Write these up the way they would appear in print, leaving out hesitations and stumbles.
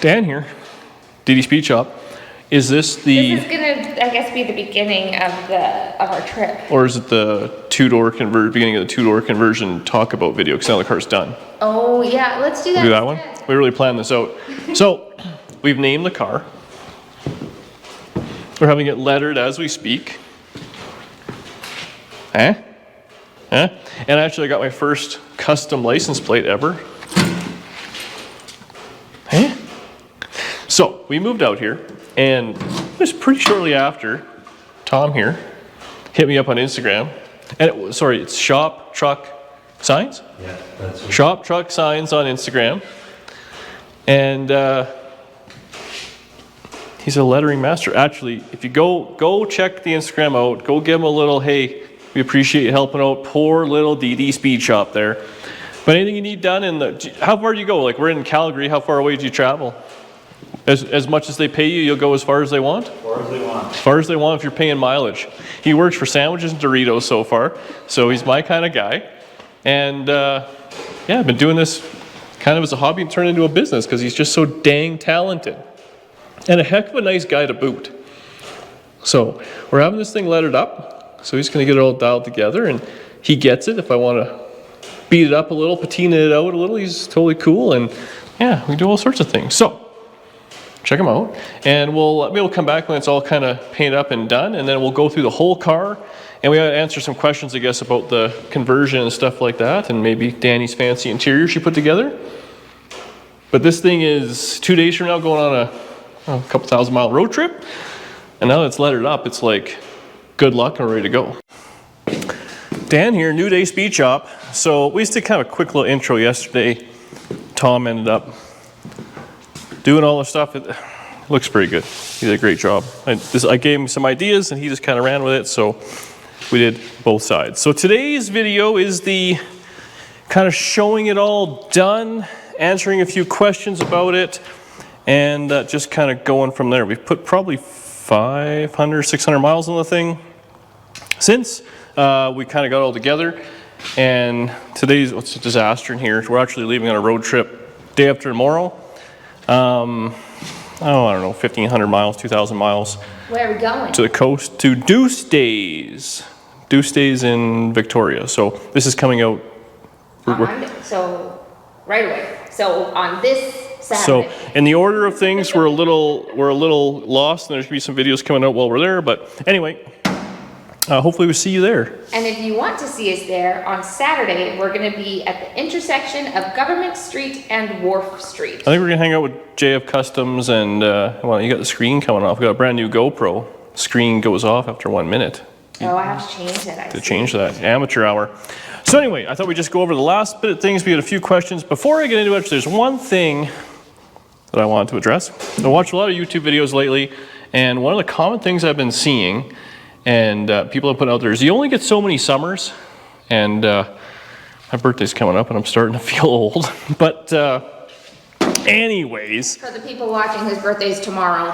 Dan here, DD Speed Shop. Is this the... This is gonna, I guess, be the beginning of our trip. Or is it the beginning of the two-door conversion talk about video, because now the car's done? Oh yeah, let's do that. Do that one? We really planned this out. So, we've named the car. We're having it lettered as we speak. And actually I got my first custom license plate ever. So, we moved out here, and it was pretty shortly after Tom here hit me up on Instagram. And it's Shop Truck Signs? Yeah, that's right. Shop Truck Signs on Instagram. And he's a lettering master. Actually, if you go check the Instagram out, go give him a little, hey, we appreciate you helping out poor little DD Speed Shop there. But anything you need done how far do you go? Like, we're in Calgary, how far away do you travel? As much as they pay you, you'll go as far as they want? As far as they want. As far as they want if you're paying mileage. He works for sandwiches and Doritos so far, so he's my kind of guy. And yeah, I've been doing this kind of as a hobby and turned into a business because he's just so dang talented. And a heck of a nice guy to boot. So we're having this thing lettered up, so he's going to get it all dialed together, and he gets it. If I want to beat it up a little, patina it out a little, he's totally cool, and yeah, we do all sorts of things. So check them out, and we'll come back when it's all kind of painted up and done, and then we'll go through the whole car, and we gotta answer some questions, I guess, about the conversion and stuff like that, and maybe Danny's fancy interior she put together. But this thing is 2 days from now going on a couple 1,000-mile road trip, and now that it's lettered up, it's like good luck and we're ready to go. Dan here, New Day Speed Shop. So we just did kind of a quick little intro yesterday. Tom ended up doing all the stuff. It looks pretty good. He did a great job. I gave him some ideas and he just kind of ran with it, so we did both sides. So today's video is the kind of showing it all done, answering a few questions about it, and just kind of going from there. We've put probably 500, 600 miles on the thing since we kind of got all together. And today's, what's a disaster in here? We're actually leaving on a road trip day after tomorrow. I don't know, 1,500 miles, 2,000 miles. Where are we going? To the coast, to Deuce Days. Deuce Days in Victoria. So this is coming out. So right away. So on this Saturday. So in the order of things, we're a little lost, and there's gonna be some videos coming out while we're there. But anyway, hopefully we'll see you there. And if you want to see us there, on Saturday, we're going to be at the intersection of Government Street and Wharf Street. I think we're going to hang out with JF Customs, and well, you got the screen coming off. We got a brand new GoPro. Screen goes off after 1 minute. Oh, I have to change that. Change that. Amateur hour. So anyway, I thought we'd just go over the last bit of things. We had a few questions. Before I get into it, there's one thing that I wanted to address. I watched a lot of YouTube videos lately, and one of the common things I've been seeing and people have put out there is you only get so many summers, and my birthday's coming up and I'm starting to feel old. But anyways. For the people watching, his birthday's tomorrow.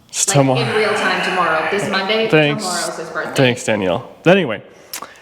It's like tomorrow. in real time tomorrow. This Monday, tomorrow's his birthday. Thanks, Danielle. But anyway,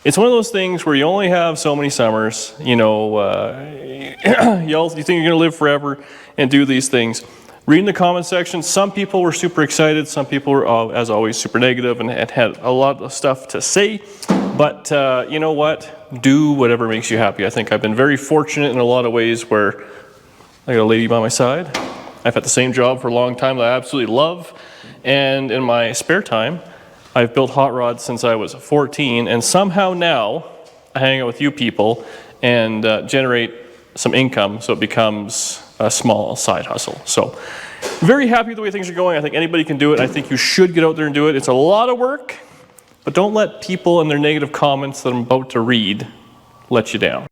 it's one of those things where you only have so many summers. You know, you think you're going to live forever and do these things. Reading the comment section, some people were super excited, some people were, as always, super negative and had a lot of stuff to say. But you know what? Do whatever makes you happy. I think I've been very fortunate in a lot of ways where I got a lady by my side. I've had the same job for a long time that I absolutely love. And in my spare time, I've built hot rods since I was 14. And somehow now, I hang out with you people and generate some income so it becomes a small side hustle. So very happy with the way things are going. I think anybody can do it. I think you should get out there and do it. It's a lot of work, but don't let people and their negative comments that I'm about to read let you down.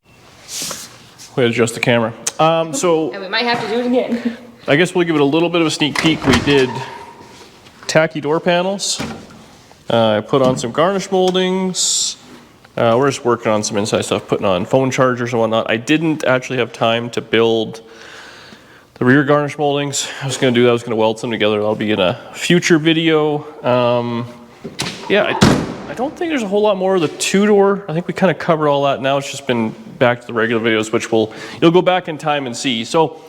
We had to adjust the camera. And we might have to do it again. I guess we'll give it a little bit of a sneak peek. We did tacky door panels. I put on some garnish moldings. We're just working on some inside stuff, putting on phone chargers and whatnot. I didn't actually have time to build the rear garnish moldings. I was going to do that. I was going to weld some together. That'll be in a future video. Yeah, I don't think there's a whole lot more of the two-door. I think we kind of covered all that now. It's just been back to the regular videos, which you'll go back in time and see. So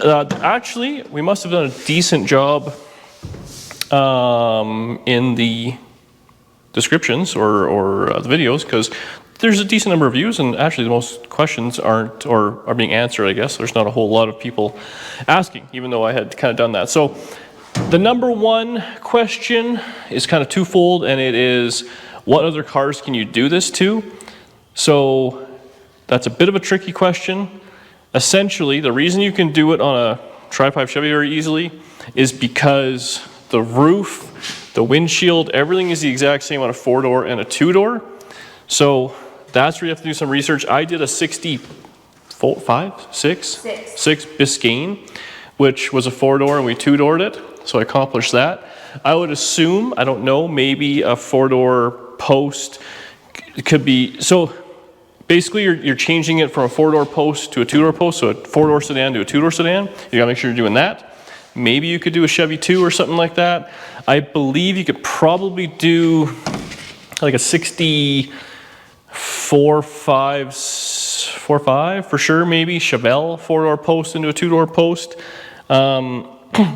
Actually, we must have done a decent job in the descriptions or the videos, because there's a decent number of views, and actually the most questions aren't, or are being answered, I guess. There's not a whole lot of people asking, even though I had kind of done that. So the number one question is kind of twofold, and it is, what other cars can you do this to? So that's a bit of a tricky question. Essentially, the reason you can do it on a Tri-5 Chevy very easily is because the roof, the windshield, everything is the exact same on a 4-door and a 2-door. So that's where you have to do some research. I did a 6 Biscayne, which was a 4-door, and we 2-doored it. So I accomplished that. I would assume, I don't know, maybe a 4-door post could be, so basically you're changing it from a 4-door post to a 2-door post, so a 4-door sedan to a 2-door sedan. You gotta make sure you're doing that. Maybe you could do a Chevy 2 or something like that. I believe you could probably do like a 64.5 for sure, maybe Chevelle 4-door post into a 2-door post.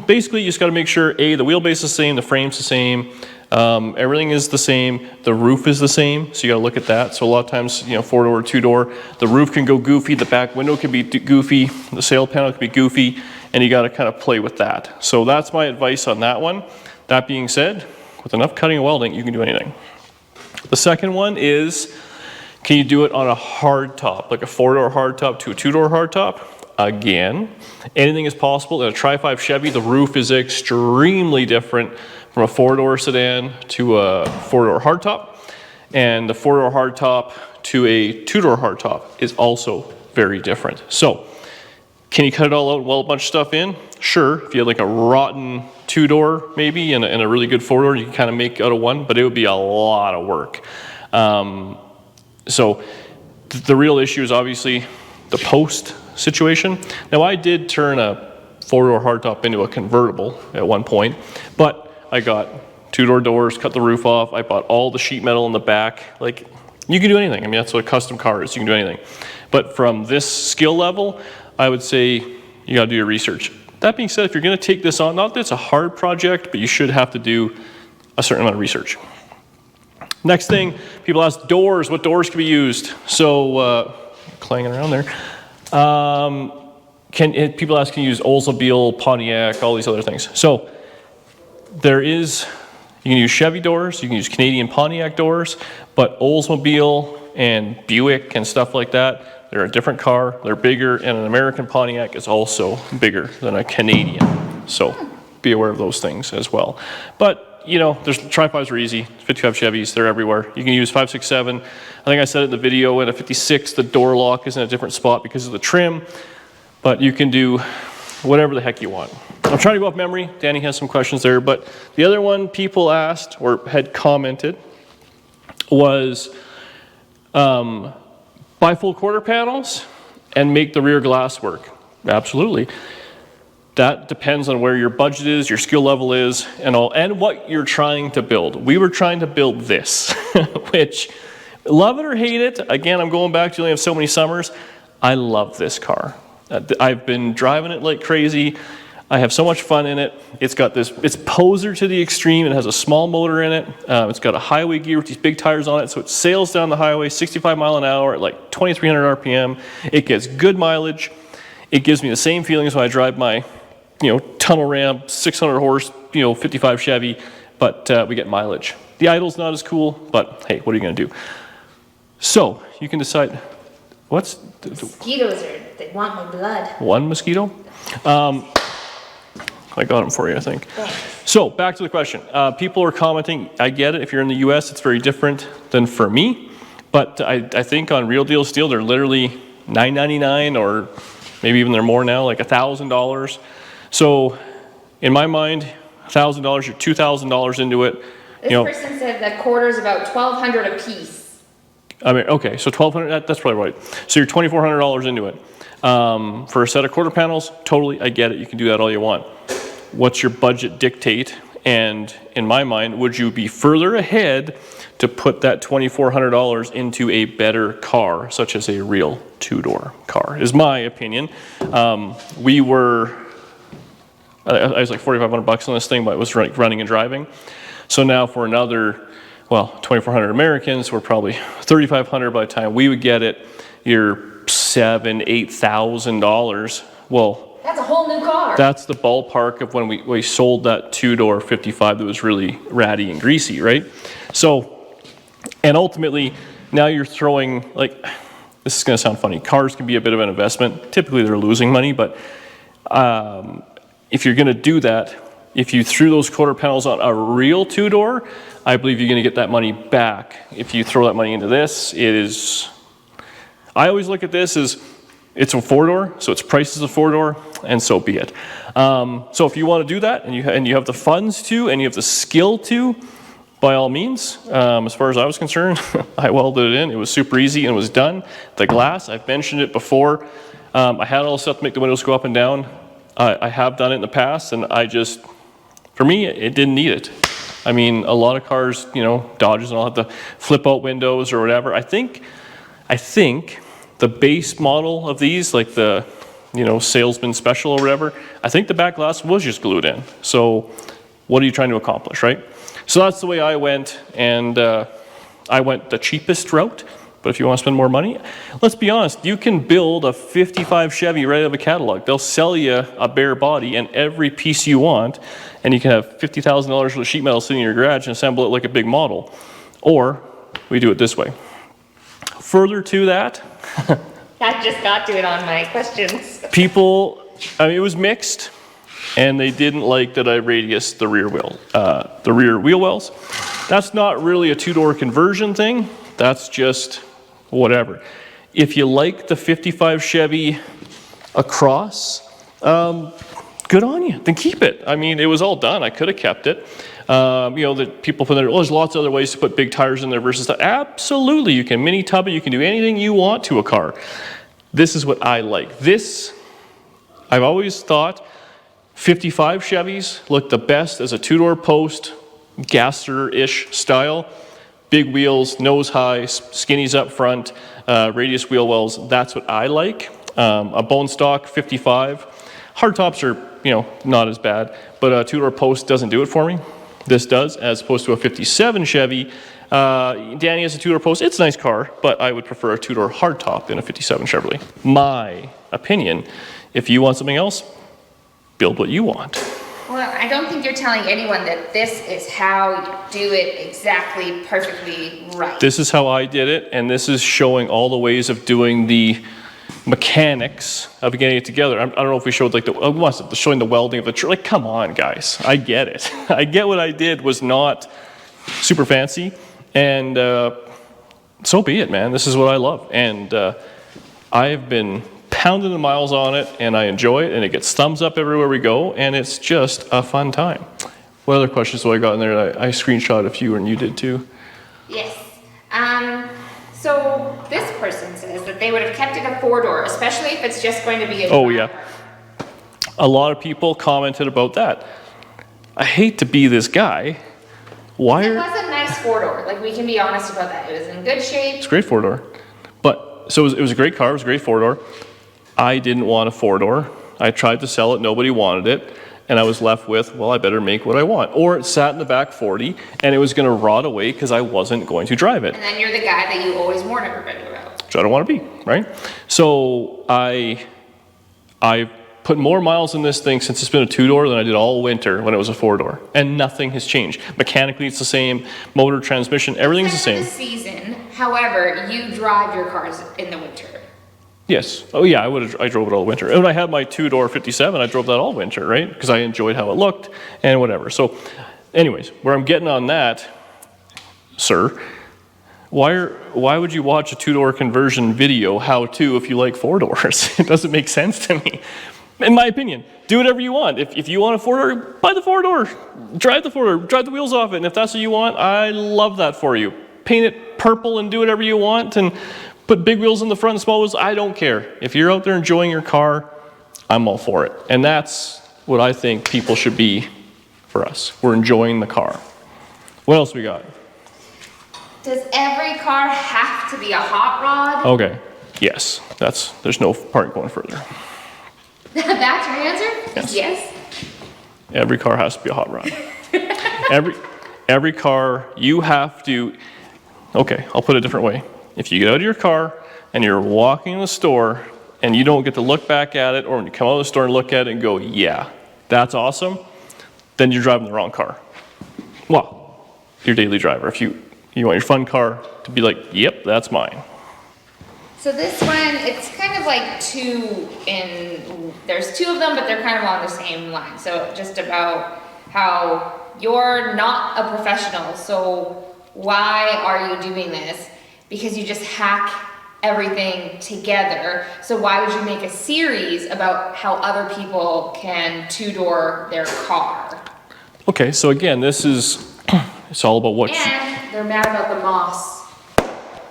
Basically, you just got to make sure, A, the wheelbase is the same, the frame's the same, everything is the same, the roof is the same, so you got to look at that. So a lot of times, 4-door or 2-door, the roof can go goofy, the back window can be goofy, the sail panel can be goofy, and you got to kind of play with that. So that's my advice on that one. That being said, with enough cutting and welding, you can do anything. The second one is, can you do it on a hard top, like a 4-door hard top to a 2-door hard top? Again, anything is possible. In a Tri-5 Chevy, the roof is extremely different from a 4-door sedan to a 4-door hardtop, and the 4-door hardtop to a 2-door hardtop is also very different. So, can you cut it all out and weld a bunch of stuff in? Sure, if you had like a rotten 2-door maybe and a really good 4-door, you can kind of make out of one, but it would be a lot of work. So, the real issue is obviously the post situation. Now, I did turn a 4-door hardtop into a convertible at one point, but I got 2-door doors, cut the roof off, I bought all the sheet metal in the back. Like, you can do anything. I mean, that's what a custom car is. You can do anything. But from this skill level, I would say you gotta do your research. That being said, if you're gonna take this on, not that it's a hard project, but you should have to do a certain amount of research. Next thing, people ask doors, what doors can be used? So, clanging around there. People ask, can you use Oldsmobile, Pontiac, all these other things? So, you can use Chevy doors, you can use Canadian Pontiac doors, but Oldsmobile and Buick and stuff like that, they're a different car, they're bigger, and an American Pontiac is also bigger than a Canadian. So, be aware of those things as well. But, there's Tri-5s are easy, 55 Chevys, they're everywhere. You can use 567. I think I said it in the video, in a 56, the door lock is in a different spot because of the trim, but you can do whatever the heck you want. I'm trying to go off memory. Danny has some questions there, but the other one people asked or had commented was buy full quarter panels and make the rear glass work. Absolutely. That depends on where your budget is, your skill level is, and what you're trying to build. We were trying to build this, which, love it or hate it, again, I'm going back to you only have so many summers. I love this car. I've been driving it like crazy. I have so much fun in it. It's got it's poser to the extreme. It has a small motor in it. It's got a highway gear with these big tires on it, so it sails down the highway 65 mile an hour at like 2,300 RPM. It gets good mileage. It gives me the same feelings when I drive my tunnel ramp, 600 horse, 55 Chevy, but we get mileage. The idle's not as cool, but hey, what are you gonna do? So, you can decide, Mosquitoes they want my blood. One mosquito? I got them for you, I think. Thanks. So, back to the question. People are commenting, I get it, if you're in the US, it's very different than for me, but I think on Real Deal Steel, they're literally $9.99 or maybe even they're more now, like $1,000. So, in my mind, $1,000, you're $2,000 into it. This person said that quarter's about $1,200 a piece. I mean, okay, so $1,200, that's probably right. So you're $2,400 into it. For a set of quarter panels, totally, I get it. You can do that all you want. What's your budget dictate? And in my mind, would you be further ahead to put that $2,400 into a better car, such as a real two-door car, is my opinion. We were, I was like $4,500 on this thing, but it was running and driving. So now for another, well, 2,400 Americans, we're probably 3,500 by the time we would get it. You're $8,000. Well, that's a whole new car. that's the ballpark of when we sold that two-door 55 that was really ratty and greasy, right? So, and ultimately, now you're throwing, like, this is going to sound funny. Cars can be a bit of an investment. Typically, they're losing money, but if you're going to do that, if you threw those quarter panels on a real two-door, I believe you're going to get that money back. If you throw that money into this, it is... I always look at this as it's a four-door, so its price is a four-door, and so be it. So if you want to do that, and you have the funds to, and you have the skill to, by all means. As far as I was concerned, I welded it in. It was super easy and it was done. The glass, I've mentioned it before. I had all the stuff to make the windows go up and down. I have done it in the past, and for me, it didn't need it. I mean, a lot of cars, Dodges and all have the flip out windows or whatever. I think the base model of these, like the, salesman special or whatever, I think the back glass was just glued in. So what are you trying to accomplish, right? So that's the way I went, and I went the cheapest route. But if you want to spend more money, let's be honest, you can build a 55 Chevy right out of a catalog. They'll sell you a bare body and every piece you want, and you can have $50,000 worth of sheet metal sitting in your garage and assemble it like a big model. Or we do it this way. Further to that, I just got to it on my questions. people, it was mixed, and they didn't like that I radiused the rear wheel wells. That's not really a two-door conversion thing. That's just whatever. If you like the 55 Chevy across, good on you, then keep it. It was all done. I could have kept it. The people put there, there's lots of other ways to put big tires in there versus that. Absolutely, you can mini tub it, you can do anything you want to a car. This is what I like. I've always thought 55 Chevys look the best as a two-door post, gasser-ish style. Big wheels, nose high, skinnies up front, radius wheel wells. That's what I like. A bone stock 55. Hardtops are, not as bad, but a two-door post doesn't do it for me. This does, as opposed to a 57 Chevy. Danny has a two-door post. It's a nice car, but I would prefer a two-door hardtop in a 57 Chevrolet. My opinion. If you want something else, build what you want. Well, I don't think you're telling anyone that this is how you do it exactly perfectly right. This is how I did it, and this is showing all the ways of doing the mechanics of getting it together. I don't know if we showed showing the welding of the truck. Like, come on, guys. I get it. I get what I did was not super fancy, and so be it, man. This is what I love, and I've been pounding the miles on it, and I enjoy it, and it gets thumbs up everywhere we go, and it's just a fun time. What other questions do I got in there? I screenshot a few, and you did too. Yes. So this person says that they would have kept it a four-door, especially if it's just going to be a Oh, yeah. A lot of people commented about that. I hate to be this guy. It was a nice four-door. Like, we can be honest about that. It was in good shape. It's a great four-door. So it was a great car. It was a great four-door. I didn't want a four-door. I tried to sell it. Nobody wanted it. And I was left with, well, I better make what I want. Or it sat in the back 40, and it was going to rot away because I wasn't going to drive it. And then you're the guy that you always warn everybody about. Which I don't want to be, right? So I put more miles in this thing since it's been a two-door than I did all winter when it was a four-door. And nothing has changed. Mechanically, it's the same. Motor, transmission, everything's the same. The season, however, you drive your cars in the winter. Yes. Oh, yeah, I drove it all winter. And when I had my two-door 57, I drove that all winter, right? Because I enjoyed how it looked and whatever. So anyways, where I'm getting on that, sir, why would you watch a two-door conversion video how-to if you like four doors? It doesn't make sense to me. In my opinion, do whatever you want. If you want a four-door, buy the four-door. Drive the four-door. Drive the wheels off it. And if that's what you want, I love that for you. Paint it purple and do whatever you want, and put big wheels in the front and small wheels. I don't care. If you're out there enjoying your car, I'm all for it. And that's what I think people should be for us. We're enjoying the car. What else we got? Does every car have to be a hot rod? Okay, yes, there's no part going further. That's your answer? Yes. Every car has to be a hot rod. every car, you have to, okay, I'll put it a different way. If you get out of your car and you're walking in the store and you don't get to look back at it, or when you come out of the store and look at it and go, yeah, that's awesome, then you're driving the wrong car. Well, your daily driver. If you want your fun car to be like, yep, that's mine. So this one, it's kind of like there's two of them, but they're kind of on the same line. So just about how you're not a professional, so why are you doing this? Because you just hack everything together. So why would you make a series about how other people can two-door their car? Okay, so again, it's all about what... And they're mad about the moss,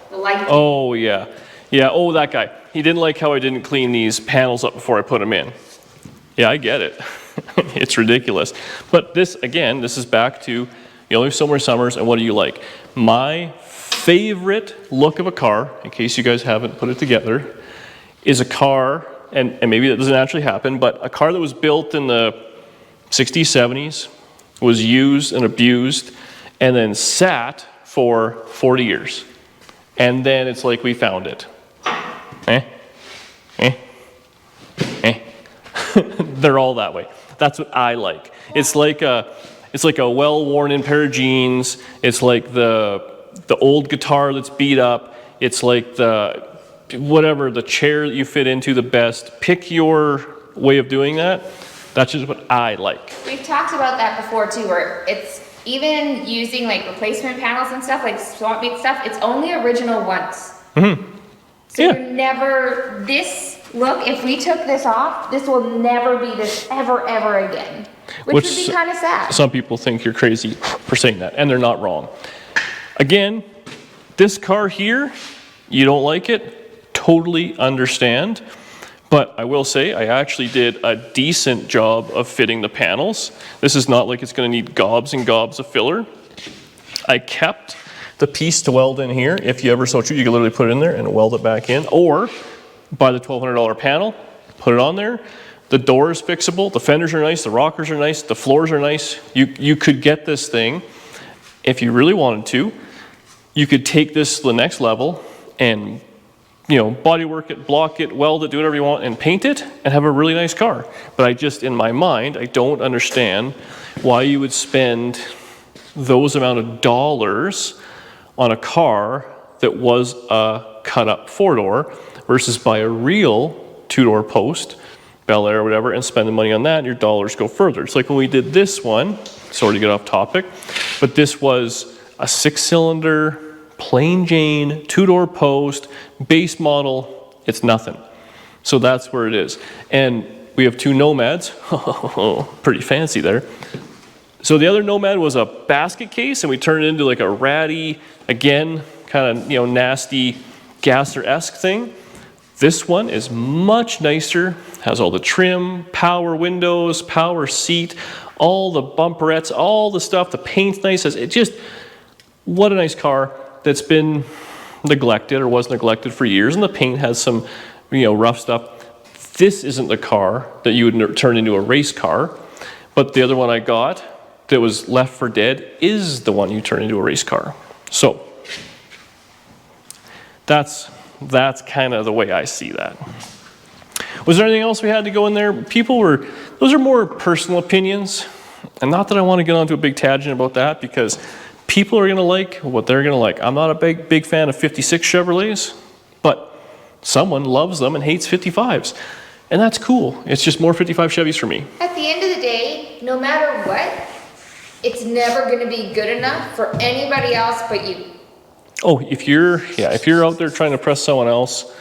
the lighting. Oh, yeah. Yeah, oh, that guy. He didn't like how I didn't clean these panels up before I put them in. Yeah, I get it. It's ridiculous. But this is back to, you only have so many summers, and what do you like? My favorite look of a car, in case you guys haven't put it together, is a car, and maybe that doesn't actually happen, but a car that was built in the 60s, 70s, was used and abused, and then sat for 40 years. And then it's like we found it. They're all that way. That's what I like. It's like a well-worn-in pair of jeans. It's like the old guitar that's beat up. It's like the chair that you fit into the best. Pick your way of doing that. That's just what I like. We've talked about that before too, where it's even using like replacement panels and stuff, like swap meet stuff, it's only original once. Mm-hmm. So yeah. You're never, this look, if we took this off, this will never be this ever again. Which would be kind of sad. Some people think you're crazy for saying that, and they're not wrong. Again, this car here, you don't like it, totally understand. But I will say, I actually did a decent job of fitting the panels. This is not like it's going to need gobs and gobs of filler. I kept the piece to weld in here. If you ever so choose, you can literally put it in there and weld it back in. Or buy the $1,200 panel, put it on there. The door is fixable. The fenders are nice. The rockers are nice. The floors are nice. You could get this thing, if you really wanted to, you could take this to the next level and body work it, block it, weld it, do whatever you want, and paint it, and have a really nice car. But I just, in my mind, I don't understand why you would spend those amount of dollars on a car that was a cut-up four-door versus buy a real two-door post, Bel Air or whatever, and spend the money on that, and your dollars go further. It's like when we did this one, sorry to get off topic, but this was a 6-cylinder, plain Jane, two-door post, base model, it's nothing. So that's where it is. And we have two Nomads, pretty fancy there. So the other Nomad was a basket case, and we turned it into like a ratty, again, kind of nasty Gasser-esque thing. This one is much nicer, has all the trim, power windows, power seat, all the bumperettes, all the stuff, the paint's nice. What a nice car that's been neglected or was neglected for years, and the paint has some, rough stuff. This isn't the car that you would turn into a race car, but the other one I got that was left for dead is the one you turn into a race car. So that's kind of the way I see that. Was there anything else we had to go in there? Those are more personal opinions, and not that I want to get onto a big tangent about that, because people are going to like what they're going to like. I'm not a big fan of 56 Chevrolets, but someone loves them and hates 55s. And that's cool. It's just more 55 Chevys for me. At the end of the day, no matter what, it's never going to be good enough for anybody else but you. Oh, if you're out there trying to press someone else,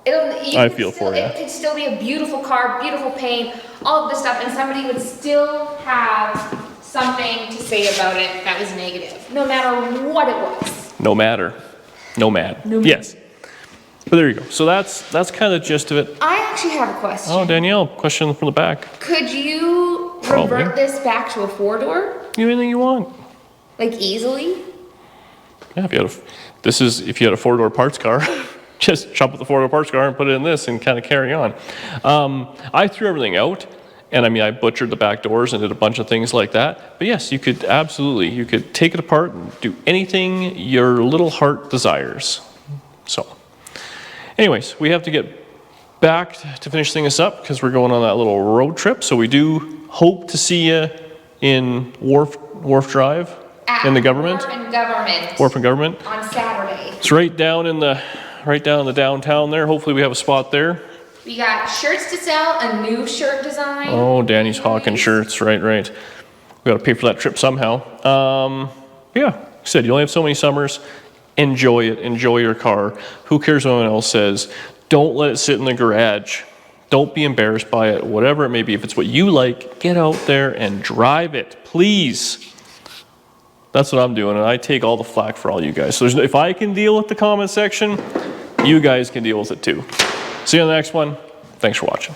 I feel for you. It could still be a beautiful car, beautiful paint, all of this stuff, and somebody would still have something to say about it that was negative, no matter what it was. Nomad. Yes. But there you go. So that's kind of the gist of it. I actually have a question. Oh, Danielle, question from the back. Could you convert this back to a 4-door? Do anything you want. Like easily? Yeah, if you had a 4-door parts car, just chop up the 4-door parts car and put it in this and kind of carry on. I threw everything out, and I mean, I butchered the back doors and did a bunch of things like that. But yes, you could take it apart and do anything your little heart desires. So, anyways, we have to get back to finish things up because we're going on that little road trip. So we do hope to see you in Wharf Drive in the government. Wharf and Government. On Saturday. It's right down in the downtown there. Hopefully we have a spot there. We got shirts to sell, a new shirt design. Oh, Danny's hawking shirts. Right. We got to pay for that trip somehow. Yeah, like I said, you only have so many summers. Enjoy it. Enjoy your car. Who cares what anyone else says? Don't let it sit in the garage. Don't be embarrassed by it, whatever it may be. If it's what you like, get out there and drive it, please. That's what I'm doing, and I take all the flack for all you guys. So if I can deal with the comment section, you guys can deal with it too. See you on the next one. Thanks for watching.